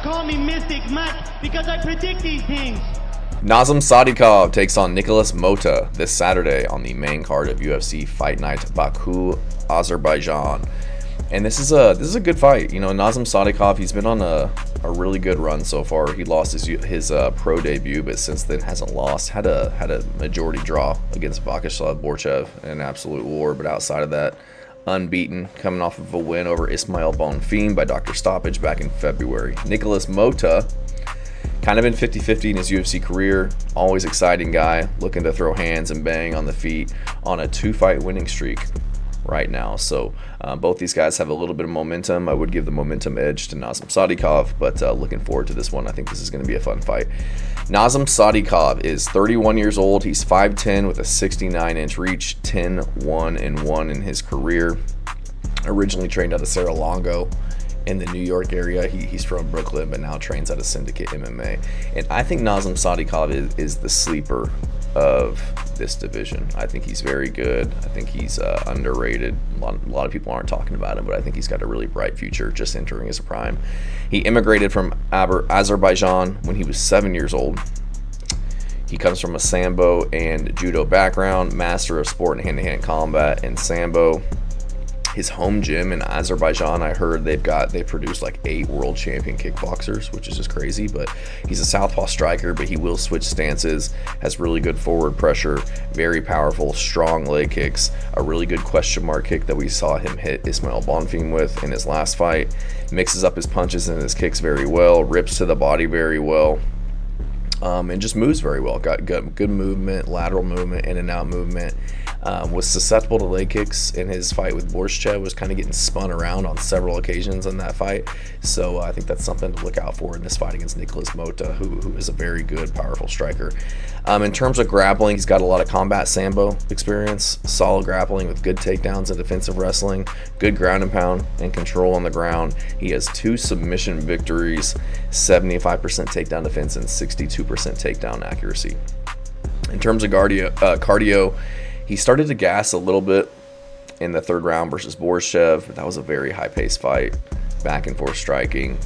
call me Mystic Mac because I predict these things. Nazim Sadykhov takes on Nikolas Motta this Saturday on the main card of UFC Fight Night Baku, Azerbaijan. And this is a good fight. You know, Nazim Sadykhov, he's been on a really good run so far. He lost his pro debut, but since then hasn't lost. Had a majority draw against Vasyslav Borchev in an absolute war, but outside of that, unbeaten, coming off of a win over Ismail Bonfim by Dr. Stoppage back in February. Nikolas Motta, kind of been 50-50 in his UFC career. Always exciting guy, looking to throw hands and bang on the feet on a 2-fight winning streak right now. So both these guys have a little bit of momentum. I would give the momentum edge to Nazim Sadykhov, but looking forward to this one. I think this is going to be a fun fight. Nazim Sadykhov is 31 years old. He's 5'10" with a 69-inch reach, 10-1-1 in his career. Originally trained out of Cerro Longo in the New York area. He's from Brooklyn, but now trains out of Syndicate MMA. And I think Nazim Sadykhov is the sleeper of this division. I think he's very good. I think he's underrated. A lot of people aren't talking about him, but I think he's got a really bright future just entering his prime. He immigrated from Azerbaijan when he was 7 years old. He comes from a Sambo and Judo background, master of sport and hand-to-hand combat and Sambo. His home gym in Azerbaijan, I heard they produced like 8 world champion kickboxers, which is just crazy. But he's a southpaw striker, but he will switch stances, has really good forward pressure, very powerful, strong leg kicks, a really good question mark kick that we saw him hit Ismail Bonfim with in his last fight. Mixes up his punches and his kicks very well, rips to the body very well. And just moves very well. Got good movement, lateral movement, in and out movement. Was susceptible to leg kicks in his fight with Borchev, was kind of getting spun around on several occasions in that fight. So I think that's something to look out for in this fight against Nikolas Motta, who is a very good, powerful striker. In terms of grappling, he's got a lot of combat Sambo experience, solid grappling with good takedowns and defensive wrestling, good ground and pound and control on the ground. He has 2 submission victories, 75% takedown defense and 62% takedown accuracy. In terms of cardio, he started to gas a little bit in the 3rd round versus Borchev, but that was a very high-paced fight, back and forth striking,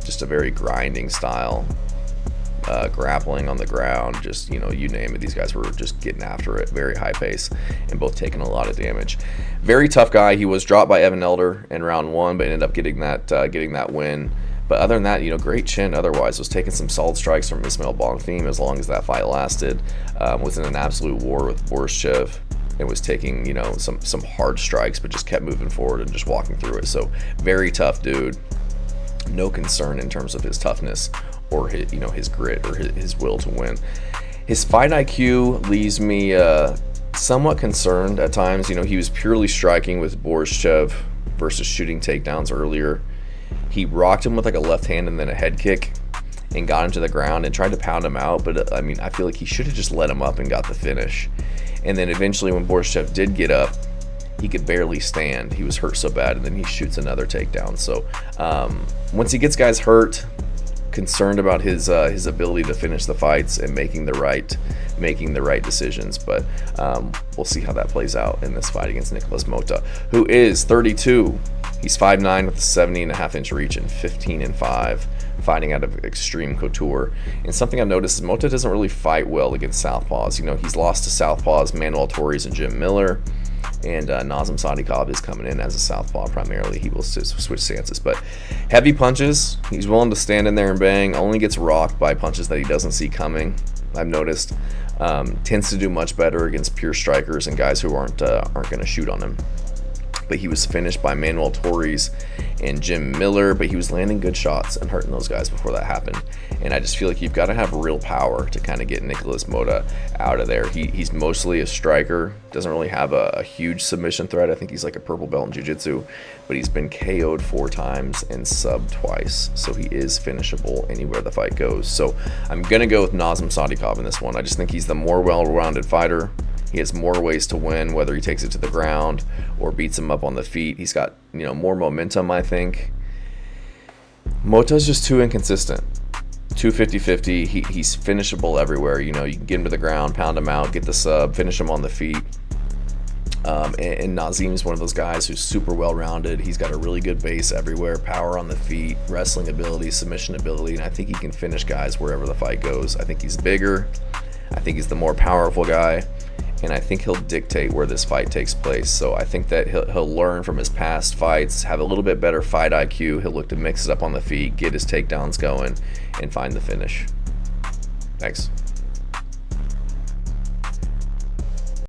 just a very grinding style, grappling on the ground, just, you name it. These guys were just getting after it, very high pace, and both taking a lot of damage. Very tough guy. He was dropped by Evan Elder in round 1, but ended up getting that win. But other than that, great chin otherwise. Was taking some solid strikes from Ismail Bonfim as long as that fight lasted. Was in an absolute war with Borchev and was taking, some hard strikes, but just kept moving forward and just walking through it. So very tough dude. No concern in terms of his toughness or his grit or his will to win. His fight IQ leaves me somewhat concerned at times. He was purely striking with Borchev versus shooting takedowns earlier. He rocked him with like a left hand and then a head kick and got him to the ground and tried to pound him out. But I feel like he should have just let him up and got the finish. And then eventually when Borchev did get up, he could barely stand. He was hurt so bad, and then he shoots another takedown. So once he gets guys hurt, concerned about his ability to finish the fights and making the right decisions. But we'll see how that plays out in this fight against Nikolas Motta, who is 32. He's 5'9" with a 70.5-inch reach and 15-5, fighting out of Extreme Couture. And something I've noticed is Motta doesn't really fight well against southpaws. He's lost to southpaws Manuel Torres and Jim Miller. And Nazim Sadykhov is coming in as a southpaw primarily. He will switch stances, but heavy punches. He's willing to stand in there and bang. Only gets rocked by punches that he doesn't see coming, I've noticed. Tends to do much better against pure strikers and guys who aren't going to shoot on him. But he was finished by Manuel Torres and Jim Miller, but he was landing good shots and hurting those guys before that happened. And I just feel like you've got to have real power to kind of get Nikolas Motta out of there. He's mostly a striker, doesn't really have a huge submission threat. I think he's like a purple belt in jiu-jitsu, but he's been KO'd 4 times and subbed twice. So he is finishable anywhere the fight goes. So I'm going to go with Nazim Sadykhov in this one. I just think he's the more well-rounded fighter. He has more ways to win, whether he takes it to the ground or beats him up on the feet. He's got, more momentum, I think. Motta's just too inconsistent. Too 50-50. He's finishable everywhere. You can get him to the ground, pound him out, get the sub, finish him on the feet. And Nazim's one of those guys who's super well-rounded. He's got a really good base everywhere, power on the feet, wrestling ability, submission ability, and I think he can finish guys wherever the fight goes. I think he's bigger. I think he's the more powerful guy, and I think he'll dictate where this fight takes place. So I think that he'll learn from his past fights, have a little bit better fight IQ. He'll look to mix it up on the feet, get his takedowns going, and find the finish. Thanks.